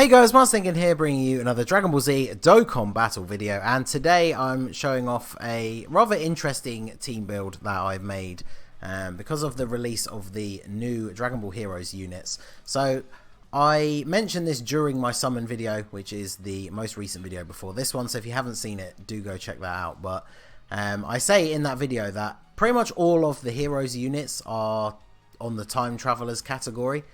Hey guys, Ningen here, bringing you another Dragon Ball Z Dokkan battle video, and today I'm showing off a rather interesting team build that I've made because of the release of the new Dragon Ball Heroes units. So I mentioned this during my summon video, which is the most recent video before this one, so if you haven't seen it, do go check that out. But I say in that video that pretty much all of the Heroes units are on the Time Travelers category.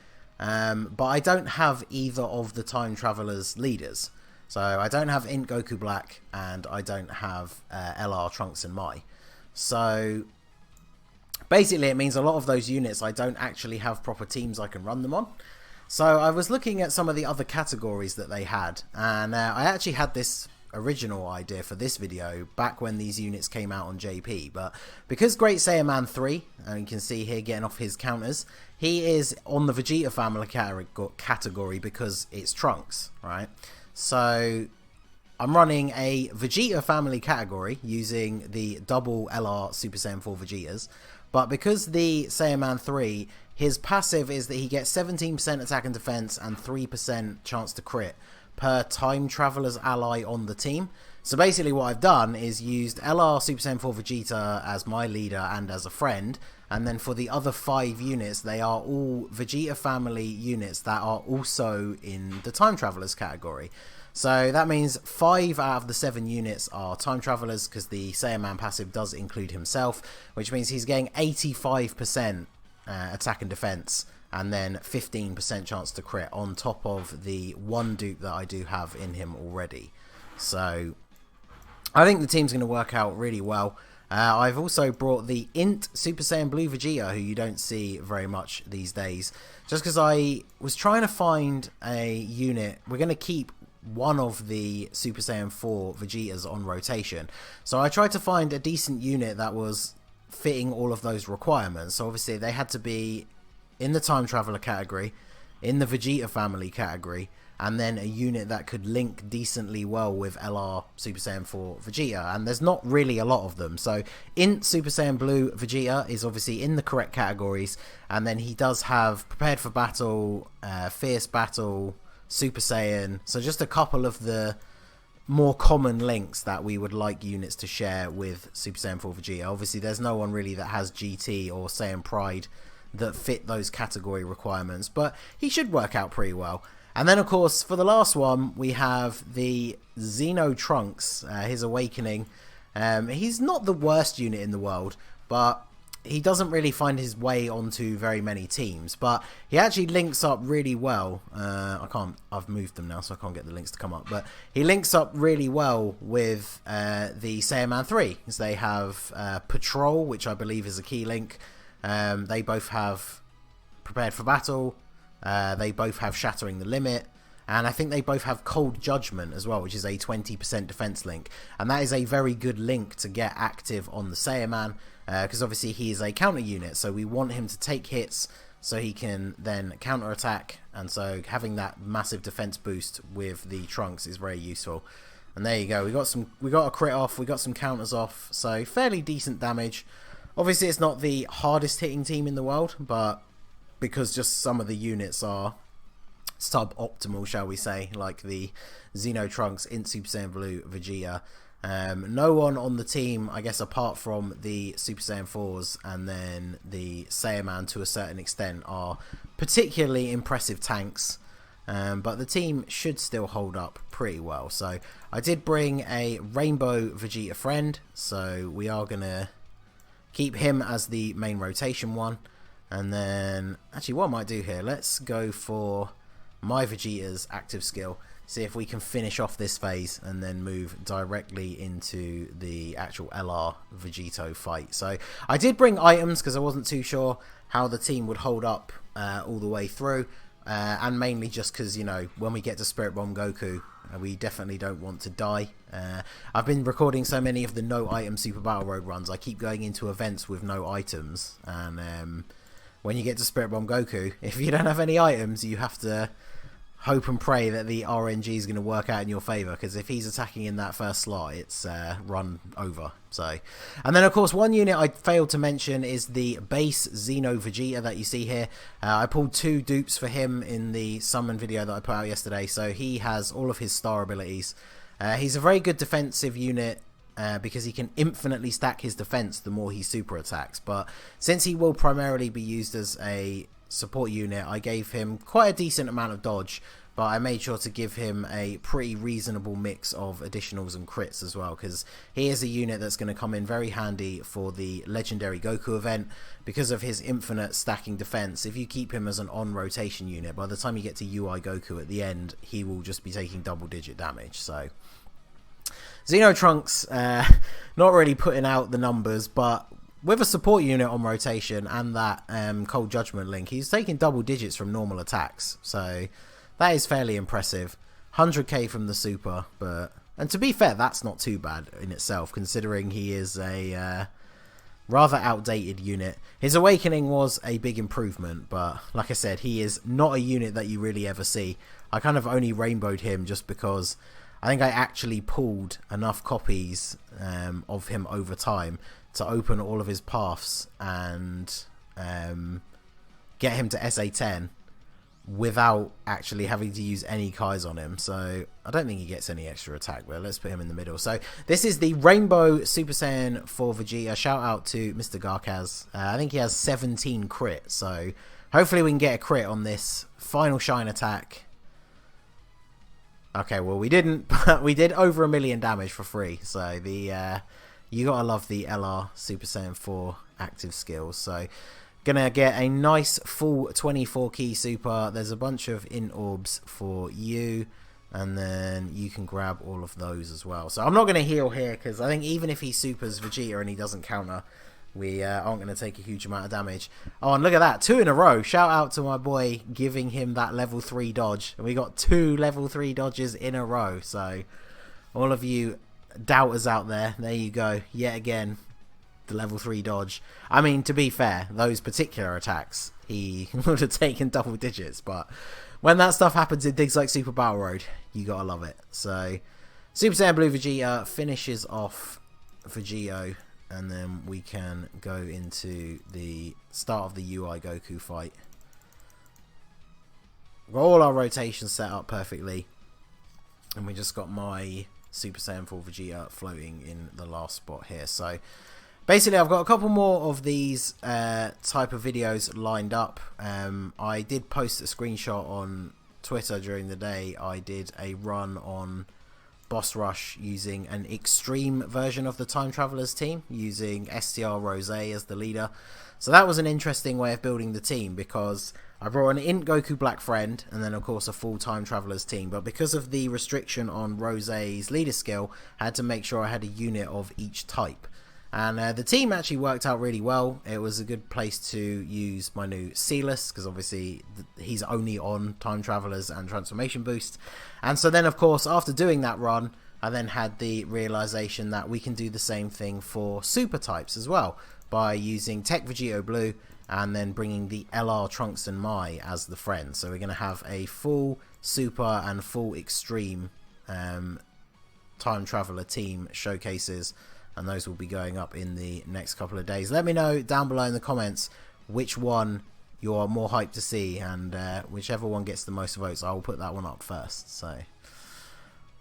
But I don't have either of the Time Travelers leaders. So I don't have Int Goku Black and I don't have LR Trunks and Mai. So basically it means a lot of those units I don't actually have proper teams I can run them on. So I was looking at some of the other categories that they had, and I actually had this original idea for this video back when these units came out on JP, but because Great Saiyaman 3, and you can see here getting off his counters, he is on the Vegeta family category because it's Trunks, right? So I'm running a Vegeta family category using the double LR Super Saiyan 4 Vegetas, but because the Saiyaman 3, his passive is that he gets 17% attack and defense and 3% chance to crit per Time Traveler's ally on the team. So basically what I've done is used LR Super Saiyan 4 Vegeta as my leader and as a friend, and then for the other 5 units, they are all Vegeta family units that are also in the Time Travelers category. So that means 5 out of the 7 units are Time Travelers, because the Saiyaman passive does include himself, which means he's getting 85% attack and defense, and then 15% chance to crit on top of the 1 dupe that I do have in him already. So I think the team's going to work out really well. I've also brought the Int Super Saiyan Blue Vegeta, who you don't see very much these days, just because I was trying to find a unit. We're going to keep one of the Super Saiyan 4 Vegetas on rotation, so I tried to find a decent unit that was fitting all of those requirements. So obviously they had to be in the Time Traveler category, in the Vegeta family category, and then a unit that could link decently well with LR Super Saiyan 4 Vegeta, and there's not really a lot of them. So Int Super Saiyan Blue Vegeta is obviously in the correct categories, and then he does have Prepared for Battle, Fierce Battle, Super Saiyan, so just a couple of the more common links that we would like units to share with Super Saiyan 4 Vegeta. Obviously there's no one really that has GT or Saiyan Pride that fit those category requirements, but he should work out pretty well. And then of course for the last one we have the Xeno Trunks, his awakening. He's not the worst unit in the world, but he doesn't really find his way onto very many teams, but he actually links up really well. I've moved them now so I can't get the links to come up, but he links up really well with the Saiyaman 3, because they have Patrol, which I believe is a key link. They both have Prepared for Battle, they both have Shattering the Limit, and I think they both have Cold Judgment as well, which is a 20% defense link, and that is a very good link to get active on the Saiyaman, because obviously he is a counter unit, so we want him to take hits so he can then counter attack, and so having that massive defense boost with the Trunks is very useful. And there you go, we got a crit off, we got some counters off, so fairly decent damage. Obviously it's not the hardest hitting team in the world, but because just some of the units are suboptimal, shall we say, like the Xeno Trunks, Int Super Saiyan Blue Vegeta, no one on the team, I guess apart from the Super Saiyan 4s and then the Saiyaman to a certain extent, are particularly impressive tanks, but the team should still hold up pretty well. So I did bring a Rainbow Vegeta friend, so we are going to keep him as the main rotation one. And then actually what I might do here, let's go for my Vegeta's active skill, see if we can finish off this phase and then move directly into the actual LR Vegeto fight. So I did bring items because I wasn't too sure how the team would hold up all the way through, and mainly just because, you know, when we get to Spirit Bomb Goku, we definitely don't want to die. I've been recording so many of the no item Super Battle Road runs, I keep going into events with no items, and when you get to Spirit Bomb Goku, if you don't have any items, you have to hope and pray that the RNG is going to work out in your favor, because if he's attacking in that first slot, it's run over. So, and then of course one unit I failed to mention is the base Xeno Vegeta that you see here. I pulled 2 dupes for him in the summon video that I put out yesterday, so he has all of his star abilities. He's a very good defensive unit because he can infinitely stack his defense the more he super attacks, but since he will primarily be used as a support unit, I gave him quite a decent amount of dodge, but I made sure to give him a pretty reasonable mix of additionals and crits as well, because he is a unit that's going to come in very handy for the legendary Goku event because of his infinite stacking defense. If you keep him as an on rotation unit, by the time you get to UI Goku at the end, he will just be taking double-digit damage. So Xeno Trunks, not really putting out the numbers, but with a support unit on rotation and that Cold Judgment link, he's taking double digits from normal attacks. So that is fairly impressive. 100k from the super, and to be fair, that's not too bad in itself, considering he is a rather outdated unit. His awakening was a big improvement, but like I said, he is not a unit that you really ever see. I kind of only rainbowed him just because I think I actually pulled enough copies of him over time to open all of his paths and get him to SA10 without actually having to use any Kais on him. So I don't think he gets any extra attack, but let's put him in the middle. So this is the Rainbow Super Saiyan for Vegeta. Shout out to Mr. Garkaz. I think he has 17 crit, so hopefully we can get a crit on this final shine attack. Okay, well we didn't, but we did over 1 million damage for free. So the you gotta love the LR Super Saiyan 4 active skills. So gonna get a nice full 24 key super. There's a bunch of int orbs for you, and then you can grab all of those as well. So I'm not gonna heal here because I think even if he supers Vegeta and he doesn't counter, we aren't going to take a huge amount of damage. Oh, and look at that, 2 in a row. Shout out to my boy giving him that level 3 dodge. And we got 2 level 3 dodges in a row. So all of you doubters out there, there you go. Yet again, the level 3 dodge. I mean, to be fair, those particular attacks, he would have taken double digits. But when that stuff happens in things like Super Battle Road, you got to love it. So Super Saiyan Blue Vegeta finishes off Vegito. And then we can go into the start of the UI Goku fight. We've got all our rotations set up perfectly. And we just got my Super Saiyan 4 Vegeta floating in the last spot here. So basically I've got a couple more of these type of videos lined up. I did post a screenshot on Twitter during the day. I did a run on Boss Rush using an extreme version of the Time Travelers team, using STR Rose as the leader. So that was an interesting way of building the team, because I brought an Int Goku Black Friend and then of course a full Time Travelers team, but because of the restriction on Rose's leader skill, I had to make sure I had a unit of each type. And the team actually worked out really well. It was a good place to use my new Sealess, because obviously he's only on Time Travelers and Transformation Boost. And so then, of course, after doing that run, I then had the realization that we can do the same thing for super types as well, by using Tech Vegito Blue and then bringing the LR Trunks and Mai as the friend. So we're going to have a full super and full extreme Time Traveler team showcases, and those will be going up in the next couple of days. Let me know down below in the comments which one you're more hyped to see, and whichever one gets the most votes, I will put that one up first. So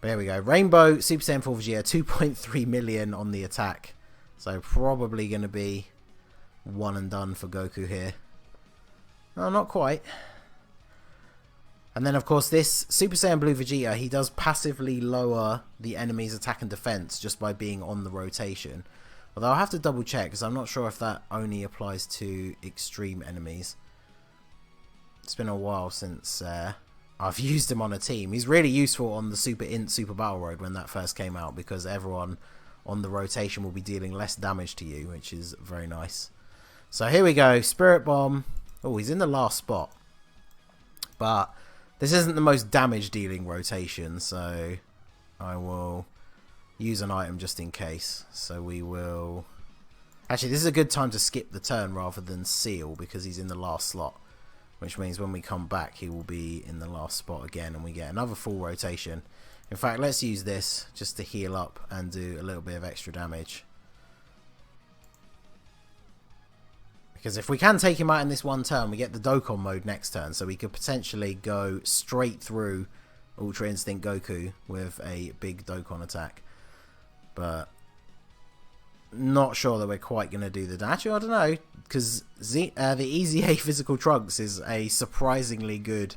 there we go. Rainbow Super Saiyan 4 Vegeta, 2.3 million on the attack. So probably going to be one and done for Goku here. No, not quite. And then, of course, this Super Saiyan Blue Vegeta, he does passively lower the enemy's attack and defense just by being on the rotation. Although I'll have to double check, because I'm not sure if that only applies to extreme enemies. It's been a while since I've used him on a team. He's really useful on the Super Int Super Battle Road when that first came out, because everyone on the rotation will be dealing less damage to you, which is very nice. So here we go, Spirit Bomb. Oh, he's in the last spot. But this isn't the most damage dealing rotation, so I will use an item just in case. So we will... Actually, this is a good time to skip the turn rather than seal, because he's in the last slot. which means when we come back he will be in the last spot again and we get another full rotation. In fact, let's use this just to heal up and do a little bit of extra damage. Because if we can take him out in this one turn, we get the Dokkan mode next turn. So we could potentially go straight through Ultra Instinct Goku with a big Dokkan attack. But not sure that we're quite going to do the dash. I don't know. Because the Easy A Physical Trunks is a surprisingly good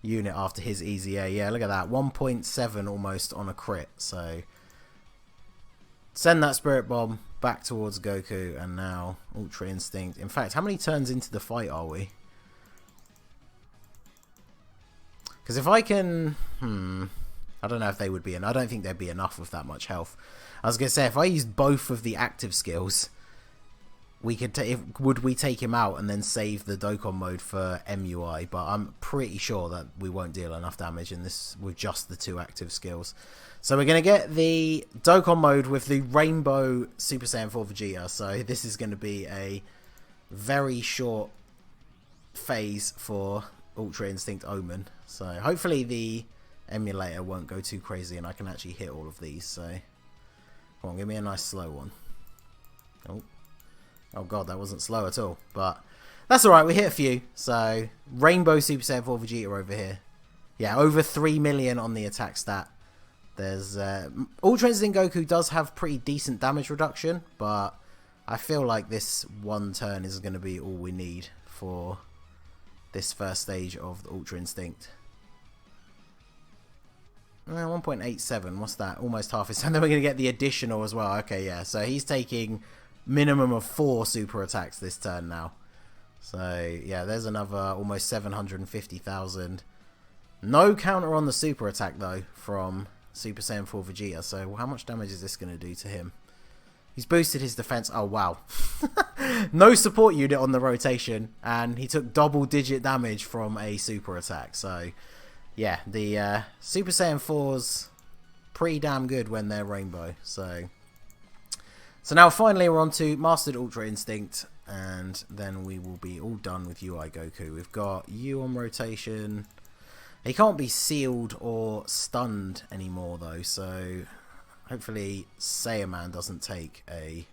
unit after his Easy A. Yeah, look at that. 1.7 almost on a crit. So send that Spirit Bomb back towards Goku, and now Ultra Instinct. In fact, how many turns into the fight are we? Because if I can... I don't know if they would be... I don't think there'd be enough with that much health. I was going to say, if I used both of the active skills, we could would we take him out and then save the Dokkan mode for MUI? But I'm pretty sure that we won't deal enough damage in this with just the 2 active skills. So we're going to get the Dokkan mode with the Rainbow Super Saiyan 4 Vegeta. So this is going to be a very short phase for Ultra Instinct Omen. So hopefully the emulator won't go too crazy and I can actually hit all of these. So come on, give me a nice slow one. Oh god, that wasn't slow at all. But that's alright, we hit a few. So Rainbow Super Saiyan 4 Vegeta over here. Yeah, over 3 million on the attack stat. There's Ultra Instinct Goku does have pretty decent damage reduction, but I feel like this one turn is going to be all we need for this first stage of the Ultra Instinct. 1.87, what's that? Almost half his turn. Then we're going to get the additional as well. Okay, yeah, so he's taking minimum of 4 super attacks this turn now. So yeah, there's another almost 750,000. No counter on the super attack though from Super Saiyan 4 Vegeta, so how much damage is this going to do to him? He's boosted his defense. Oh wow. No support unit on the rotation, and he took double-digit damage from a super attack. So yeah, the Super Saiyan 4's pretty damn good when they're rainbow. So now finally we're on to Mastered Ultra Instinct, and then we will be all done with UI Goku. We've got you on rotation. He can't be sealed or stunned anymore though, so hopefully Saiyaman doesn't take a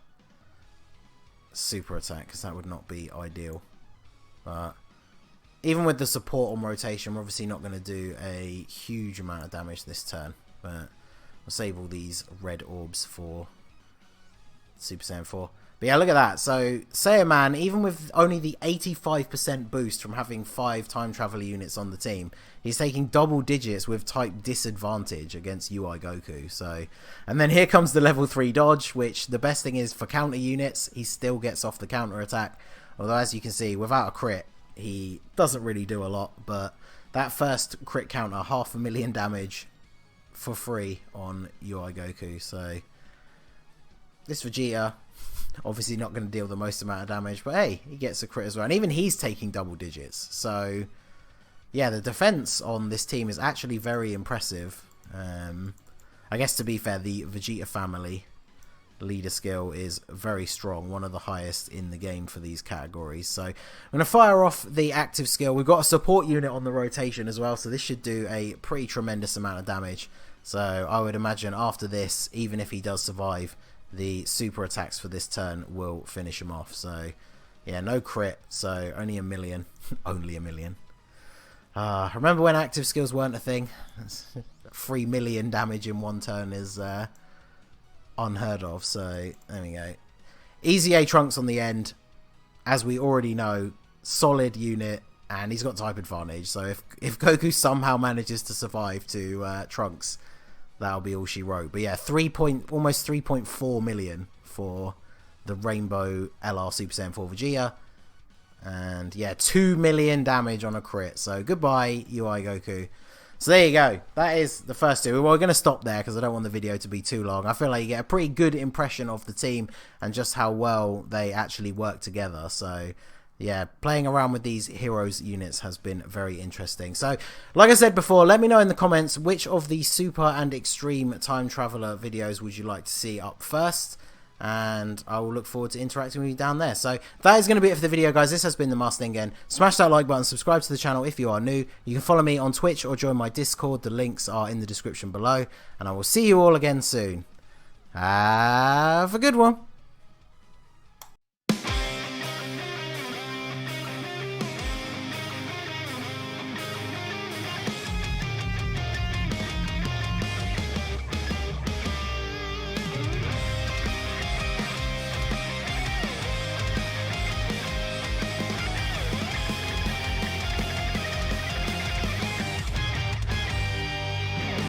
super attack, because that would not be ideal. But even with the support on rotation, we're obviously not going to do a huge amount of damage this turn. But we'll save all these red orbs for Super Saiyan 4. But yeah, look at that. So Saiyaman, even with only the 85% boost from having 5 time traveler units on the team, he's taking double digits with type disadvantage against UI Goku. So, and then here comes the level 3 dodge, which the best thing is for counter units, he still gets off the counter attack. Although as you can see, without a crit, he doesn't really do a lot. But that first crit counter, 500,000 damage for free on UI Goku. So this Vegeta, obviously not going to deal the most amount of damage, but hey, he gets a crit as well. And even he's taking double digits. So yeah, the defense on this team is actually very impressive. I guess to be fair, the Vegeta family leader skill is very strong, one of the highest in the game for these categories. So I'm going to fire off the active skill. We've got a support unit on the rotation as well, so this should do a pretty tremendous amount of damage. So I would imagine after this, even if he does survive, the super attacks for this turn will finish him off. So yeah, no crit, so only 1 million. Only 1 million. Remember when active skills weren't a thing? 3 million damage in one turn is unheard of. So there we go. Easy A Trunks on the end, as we already know, solid unit, and he's got type advantage. So if Goku somehow manages to survive to Trunks, that'll be all she wrote. But yeah, almost 3.4 million for the Rainbow LR Super Saiyan 4 Vegeta. And yeah, 2 million damage on a crit. So goodbye, UI Goku. So there you go. That is the first 2. We're going to stop there because I don't want the video to be too long. I feel like you get a pretty good impression of the team and just how well they actually work together. So yeah, playing around with these heroes units has been very interesting. So like I said before, let me know in the comments which of the super and extreme time traveler videos would you like to see up first. and I will look forward to interacting with you down there. So that is going to be it for the video, guys. This has been the Master Ningen. Smash that like button, subscribe to the channel if you are new. You can follow me on Twitch or join my Discord. The links are in the description below, and I will see you all again soon. Have a good one.